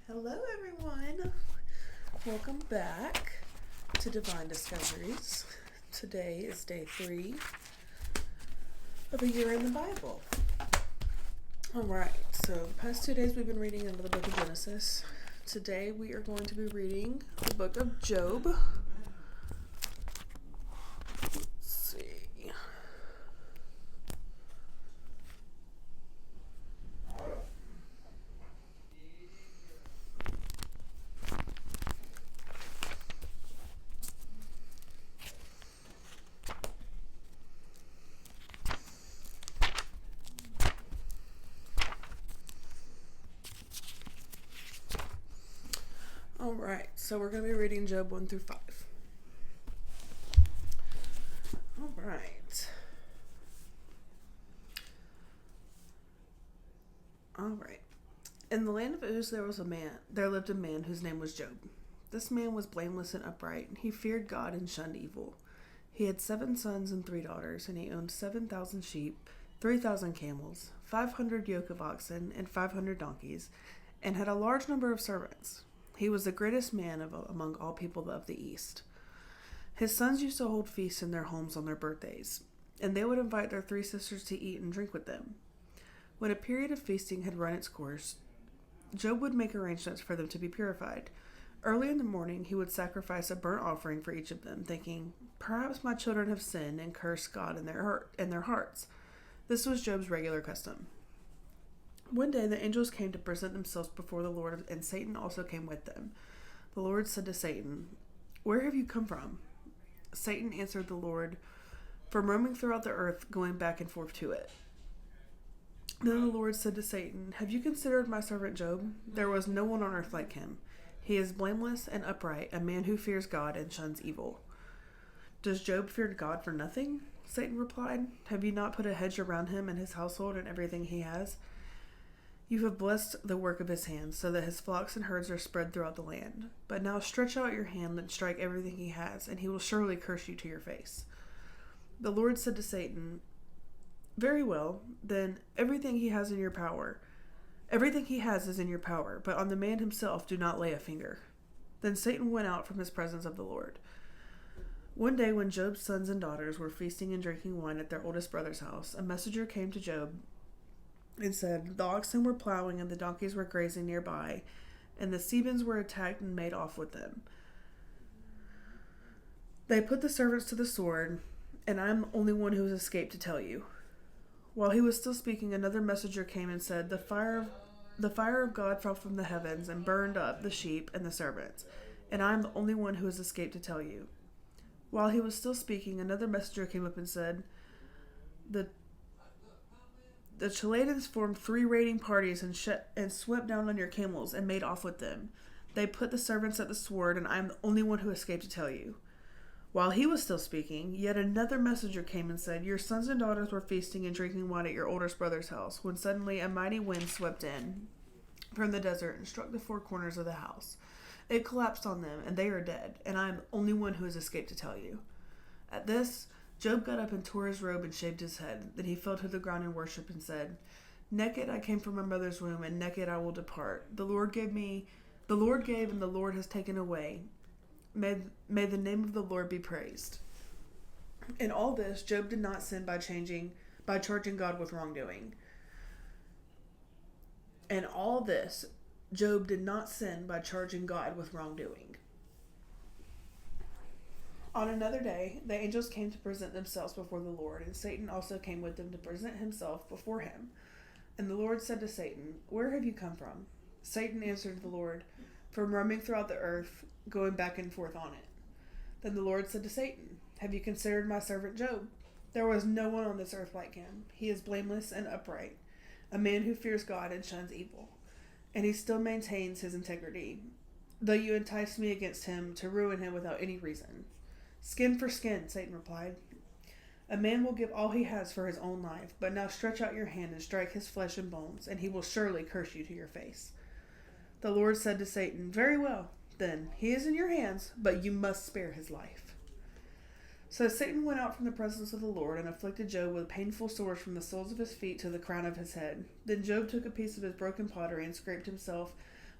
Hello, everyone. Welcome back to Divine Discoveries. Today is day 3 of a year in the Bible. All right, so the past 2 days we've been reading into the book of Genesis. Today we are going to be reading the book of Job. Let's see. All right, so we're going to be reading Job 1 through 5. All right. All right. In the land of Uz there lived a man whose name was Job. This man was blameless and upright. He feared God and shunned evil. He had 7 sons and 3 daughters, and he owned 7,000 sheep, 3,000 camels, 500 yoke of oxen, and 500 donkeys, and had a large number of servants. He was the greatest man among all people of the East. His sons used to hold feasts in their homes on their birthdays, and they would invite their 3 sisters to eat and drink with them. When a period of feasting had run its course, Job would make arrangements for them to be purified. Early in the morning, he would sacrifice a burnt offering for each of them, thinking, "Perhaps my children have sinned and cursed God in their hearts." This was Job's regular custom. One day the angels came to present themselves before the Lord, and Satan also came with them. The Lord said to Satan, "Where have you come from?" Satan answered the Lord, "From roaming throughout the earth, going back and forth to it." Then the Lord said to Satan, "Have you considered my servant Job? There was no one on earth like him. He is blameless and upright, a man who fears God and shuns evil." "Does Job fear God for nothing?" Satan replied. "Have you not put a hedge around him and his household and everything he has? You have blessed the work of his hands, so that his flocks and herds are spread throughout the land. But now stretch out your hand and strike everything he has, and he will surely curse you to your face." The Lord said to Satan, "Very well, then everything he has is in your power, but on the man himself do not lay a finger." Then Satan went out from his presence of the Lord. One day when Job's sons and daughters were feasting and drinking wine at their oldest brother's house, a messenger came to Job and said, "The oxen were plowing and the donkeys were grazing nearby, and the Sebans were attacked and made off with them. They put the servants to the sword, and I am the only one who has escaped to tell you." While he was still speaking, another messenger came and said, The fire of God fell from the heavens and burned up the sheep and the servants, and I am the only one who has escaped to tell you." While he was still speaking, another messenger came up and said, The Chaldeans formed 3 raiding parties and swept down on your camels and made off with them. They put the servants at the sword, and I am the only one who escaped to tell you." While he was still speaking, yet another messenger came and said, "Your sons and daughters were feasting and drinking wine at your oldest brother's house, when suddenly a mighty wind swept in from the desert and struck the 4 corners of the house. It collapsed on them, and they are dead, and I am the only one who has escaped to tell you." At this, Job got up and tore his robe and shaved his head. Then he fell to the ground in worship and said, "Naked I came from my mother's womb, and naked I will depart. The Lord gave, and the Lord has taken away. May the name of the Lord be praised." In all this, Job did not sin by charging God with wrongdoing. In all this, Job did not sin by charging God with wrongdoing. On another day, the angels came to present themselves before the Lord, and Satan also came with them to present himself before him. And the Lord said to Satan, "Where have you come from?" Satan answered the Lord, "From roaming throughout the earth, going back and forth on it." Then the Lord said to Satan, "Have you considered my servant Job? There was no one on this earth like him. He is blameless and upright, a man who fears God and shuns evil. And he still maintains his integrity, though you enticed me against him to ruin him without any reason." "Skin for skin," Satan replied. "A man will give all he has for his own life, but now stretch out your hand and strike his flesh and bones, and he will surely curse you to your face." The Lord said to Satan, "Very well, then, he is in your hands, but you must spare his life." So Satan went out from the presence of the Lord and afflicted Job with painful sores from the soles of his feet to the crown of his head. Then Job took a piece of his broken pottery and scraped himself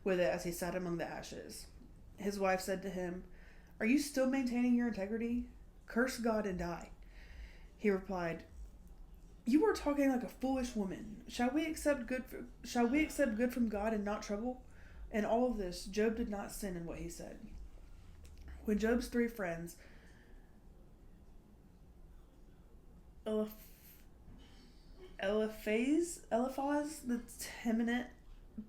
with it as he sat among the ashes. His wife said to him, "Are you still maintaining your integrity? Curse God and die." He replied, "You are talking like a foolish woman. Shall we accept good from God and not trouble?" In all of this, Job did not sin in what he said. When Job's 3 friends, Eliphaz the Temanite,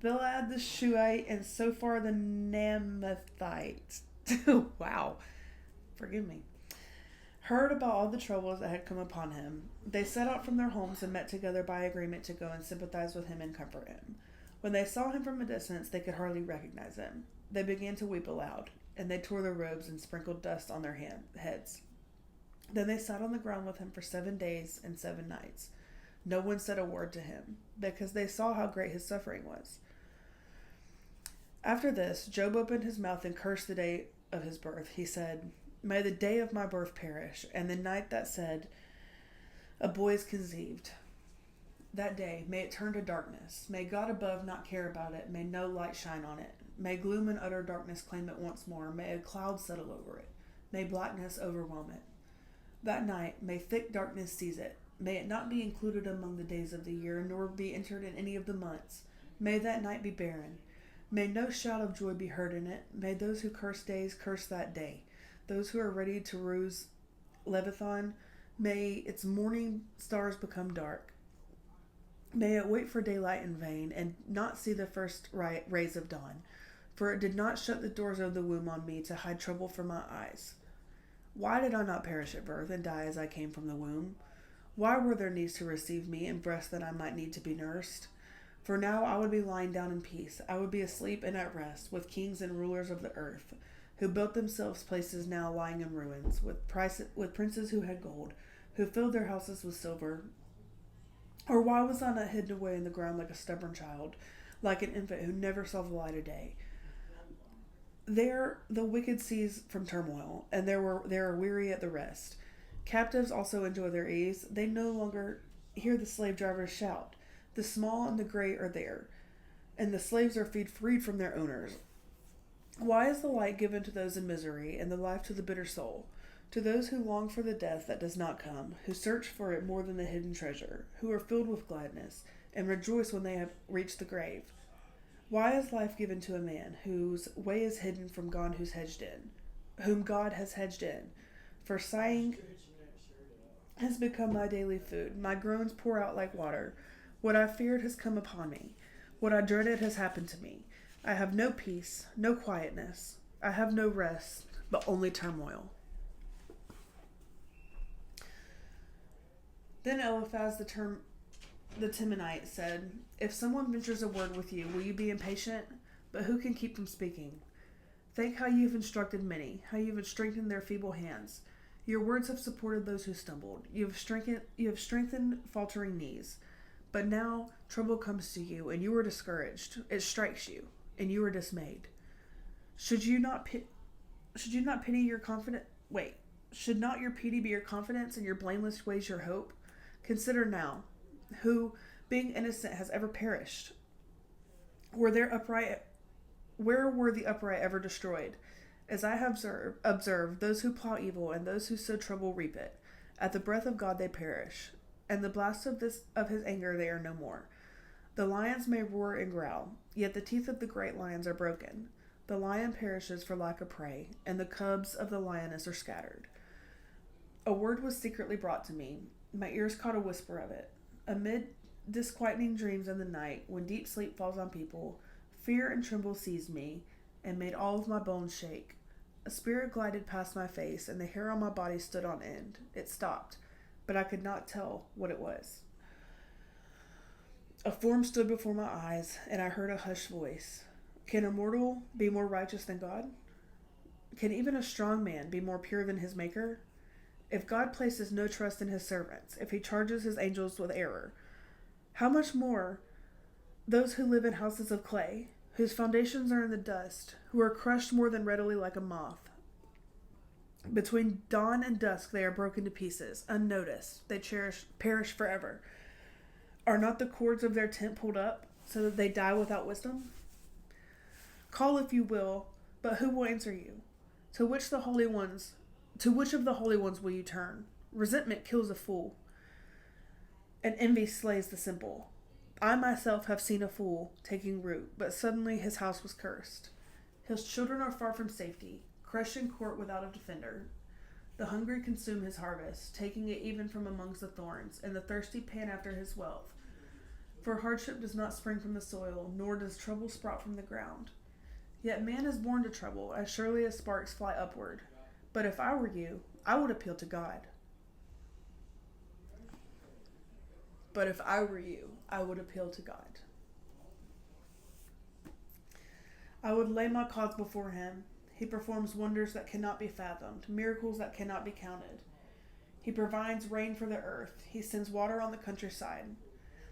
Bildad the Shuhite, and Zophar the Naamathite, wow, forgive me, heard about all the troubles that had come upon him, they set out from their homes and met together by agreement to go and sympathize with him and comfort him. When they saw him from a distance, they could hardly recognize him. They began to weep aloud, and they tore their robes and sprinkled dust on their heads. Then they sat on the ground with him for 7 days and 7 nights. No one said a word to him, because they saw how great his suffering was. After this, Job opened his mouth and cursed the day of his birth. He said, "May the day of my birth perish, and the night that said, a boy is conceived. That day, may it turn to darkness. May God above not care about it. May no light shine on it. May gloom and utter darkness claim it once more. May a cloud settle over it. May blackness overwhelm it. That night, may thick darkness seize it. May it not be included among the days of the year, nor be entered in any of the months. May that night be barren. May no shout of joy be heard in it. May those who curse days curse that day. Those who are ready to ruse Leviathan, may its morning stars become dark. May it wait for daylight in vain, and not see the first rays of dawn. For it did not shut the doors of the womb on me to hide trouble from my eyes. Why did I not perish at birth, and die as I came from the womb? Why were there knees to receive me, and breasts that I might need to be nursed? For now I would be lying down in peace. I would be asleep and at rest, with kings and rulers of the earth, who built themselves places now lying in ruins, with princes who had gold, who filled their houses with silver. Or why was I not hidden away in the ground like a stubborn child, like an infant who never saw the light of day? There the wicked cease from turmoil, and they are weary at the rest. Captives also enjoy their ease. They no longer hear the slave drivers shout. The small and the great are there, and the slaves are freed from their owners. Why is the light given to those in misery, and the life to the bitter soul? To those who long for the death that does not come, who search for it more than the hidden treasure, who are filled with gladness, and rejoice when they have reached the grave. Why is life given to a man whose way is hidden from God whom God has hedged in? For sighing has become my daily food. My groans pour out like water. What I feared has come upon me. What I dreaded has happened to me. I have no peace, no quietness. I have no rest, but only turmoil." Then Eliphaz the Temanite said, "If someone ventures a word with you, will you be impatient? But who can keep from speaking? Think how you have instructed many, how you have strengthened their feeble hands. Your words have supported those who stumbled. You have strengthened faltering knees. But now trouble comes to you, and you are discouraged. It strikes you, and you are dismayed. Should not your pity be your confidence, and your blameless ways your hope? Consider now, who, being innocent, has ever perished? Where were the upright ever destroyed? As I have observed, those who plow evil and those who sow trouble reap it. At the breath of God they perish, and the blast of his anger they are no more. The lions may roar and growl, yet the teeth of the great lions are broken. The lion perishes for lack of prey, and the cubs of the lioness are scattered. A word was secretly brought to me. My ears caught a whisper of it. Amid disquieting dreams in the night, when deep sleep falls on people, fear and tremble seized me, and made all of my bones shake. A spirit glided past my face, and the hair on my body stood on end. It stopped, but I could not tell what it was. A form stood before my eyes, and I heard a hushed voice. Can a mortal be more righteous than God? Can even a strong man be more pure than his Maker? If God places no trust in his servants, if he charges his angels with error, how much more those who live in houses of clay, whose foundations are in the dust, who are crushed more than readily like a moth? Between dawn and dusk they are broken to pieces, unnoticed. They perish forever. Are not the cords of their tent pulled up, so that they die without wisdom? Call if you will, but who will answer you? To which of the holy ones will you turn? Resentment kills a fool, and envy slays the simple. I myself have seen a fool taking root, but suddenly his house was cursed. His children are far from safety, crushed in court without a defender. The hungry consume his harvest, taking it even from amongst the thorns, and the thirsty pant after his wealth. For hardship does not spring from the soil, nor does trouble sprout from the ground. Yet man is born to trouble, as surely as sparks fly upward. But if I were you, I would appeal to God. But if I were you, I would appeal to God. I would lay my cause before him. He performs wonders that cannot be fathomed, miracles that cannot be counted. He provides rain for the earth. He sends water on the countryside.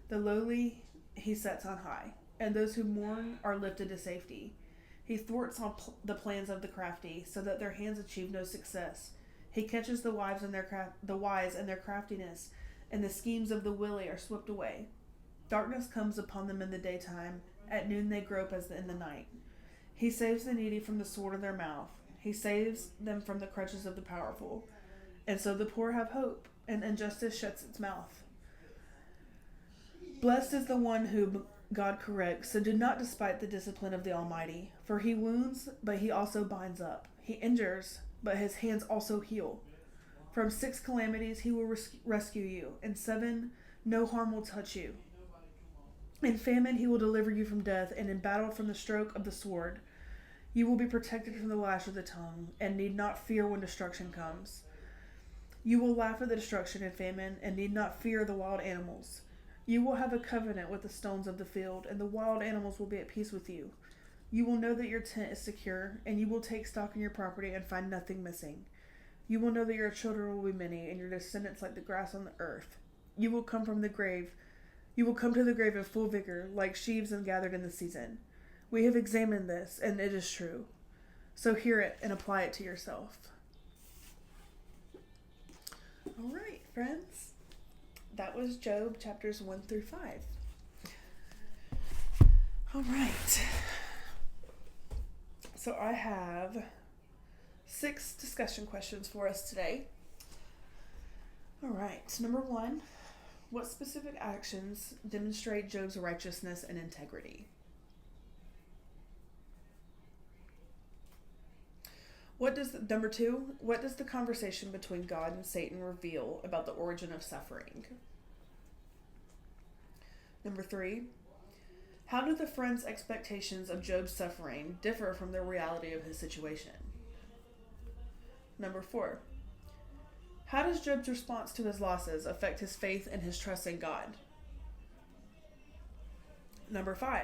The lowly he sets on high, and those who mourn are lifted to safety. He thwarts the plans of the crafty, so that their hands achieve no success. He catches the wise in their craftiness, and the schemes of the wily are swept away. Darkness comes upon them in the daytime. At noon they grope as in the night. He saves the needy from the sword of their mouth. He saves them from the crutches of the powerful. And so the poor have hope, and injustice shuts its mouth. Blessed is the one whom God corrects, so do not despite the discipline of the Almighty. For he wounds, but he also binds up. He injures, but his hands also heal. From 6 calamities he will rescue you. In 7, no harm will touch you. In famine he will deliver you from death, and in battle from the stroke of the sword. You will be protected from the lash of the tongue, and need not fear when destruction comes. You will laugh at the destruction and famine, and need not fear the wild animals. You will have a covenant with the stones of the field, and the wild animals will be at peace with you. You will know that your tent is secure, and you will take stock in your property and find nothing missing. You will know that your children will be many, and your descendants like the grass on the earth. You will come to the grave in full vigor, like sheaves and gathered in the season. We have examined this, and it is true. So hear it and apply it to yourself. All right, friends. That was Job chapters 1 through 5. All right. So I have 6 discussion questions for us today. All right. Number 1, what specific actions demonstrate Job's righteousness and integrity? Number 2, what does the conversation between God and Satan reveal about the origin of suffering? Number 3, how do the friends' expectations of Job's suffering differ from the reality of his situation? Number 4, how does Job's response to his losses affect his faith and his trust in God? Number 5,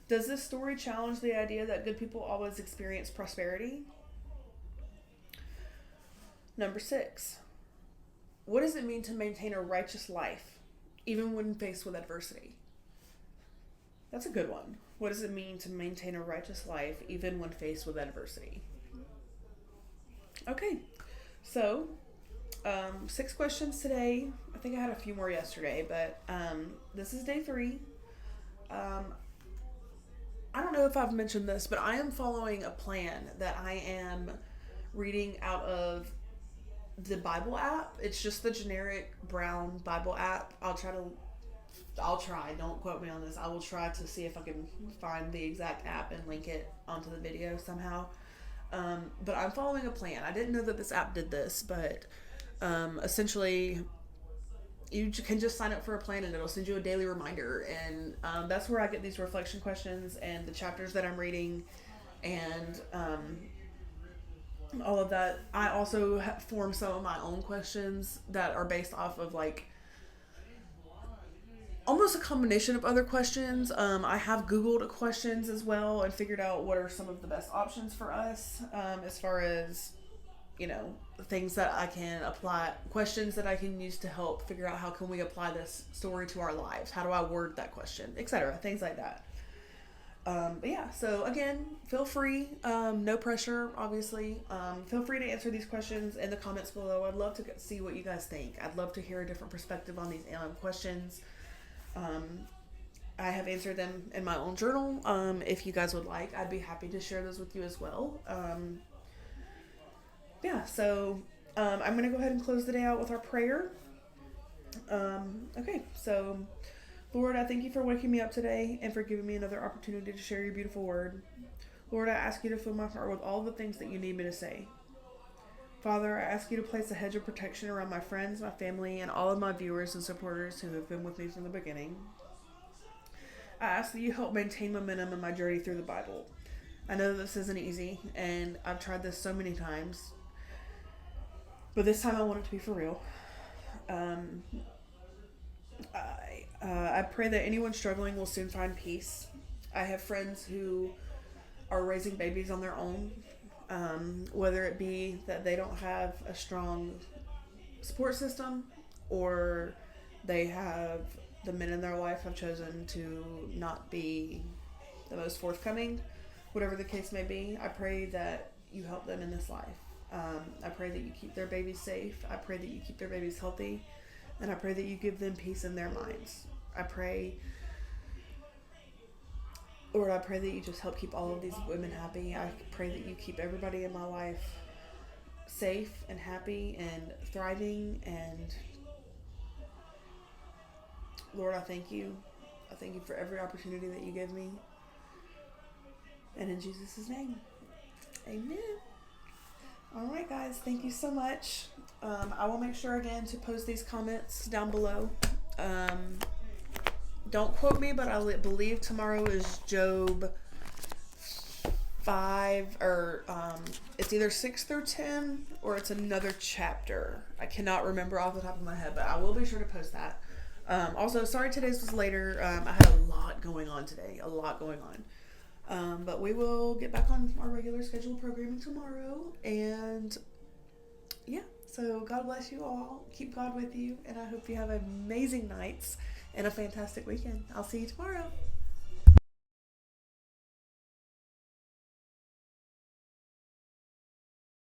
does this story challenge the idea that good people always experience prosperity? Number 6, what does it mean to maintain a righteous life, even when faced with adversity? That's a good one. What does it mean to maintain a righteous life, even when faced with adversity? Okay, so 6 questions today. I think I had a few more yesterday, but this is day 3. I don't know if I've mentioned this, but I am following a plan that I am reading out of the Bible app. It's just the generic brown Bible app. I'll try, don't quote me on this. I will try to see if I can find the exact app and link it onto the video somehow. But I'm following a plan. I didn't know that this app did this, but essentially you can just sign up for a plan and it'll send you a daily reminder. And that's where I get these reflection questions and the chapters that I'm reading and all of that. I also form some of my own questions that are based off of like almost a combination of other questions. I have Googled questions as well and figured out what are some of the best options for us as far as, things that I can apply, questions that I can use to help figure out how can we apply this story to our lives. How do I word that question, etc. Things like that. But yeah, so again, feel free, no pressure, obviously. Feel free to answer these questions in the comments below. I'd love to see what you guys think. I'd love to hear a different perspective on these questions. I have answered them in my own journal. If you guys would like, I'd be happy to share those with you as well. Yeah, so I'm going to go ahead and close the day out with our prayer. Okay, so Lord, I thank you for waking me up today and for giving me another opportunity to share your beautiful word. Lord, I ask you to fill my heart with all the things that you need me to say. Father, I ask you to place a hedge of protection around my friends, my family, and all of my viewers and supporters who have been with me from the beginning. I ask that you help maintain momentum in my journey through the Bible. I know that this isn't easy, and I've tried this so many times, but this time I want it to be for real. Um, I pray that anyone struggling will soon find peace. I have friends who are raising babies on their own, whether it be that they don't have a strong support system or they have the men in their life have chosen to not be the most forthcoming, whatever the case may be. I pray that you help them in this life. I pray that you keep their babies safe. I pray that you keep their babies healthy. And I pray that you give them peace in their minds. I pray, Lord, I pray that you just help keep all of these women happy. I pray that you keep everybody in my life safe and happy and thriving. And Lord, I thank you. I thank you for every opportunity that you give me. And in Jesus' name, amen. All right, guys, thank you so much. I will make sure again to post these comments down below. Don't quote me, but I believe tomorrow is Job 5, or it's either 6 through 10, or it's another chapter. I cannot remember off the top of my head, but I will be sure to post that. Also, sorry today's was later. I had a lot going on today, but we will get back on our regular scheduled programming tomorrow. And yeah, so God bless you all. Keep God with you. And I hope you have amazing nights and a fantastic weekend. I'll see you tomorrow.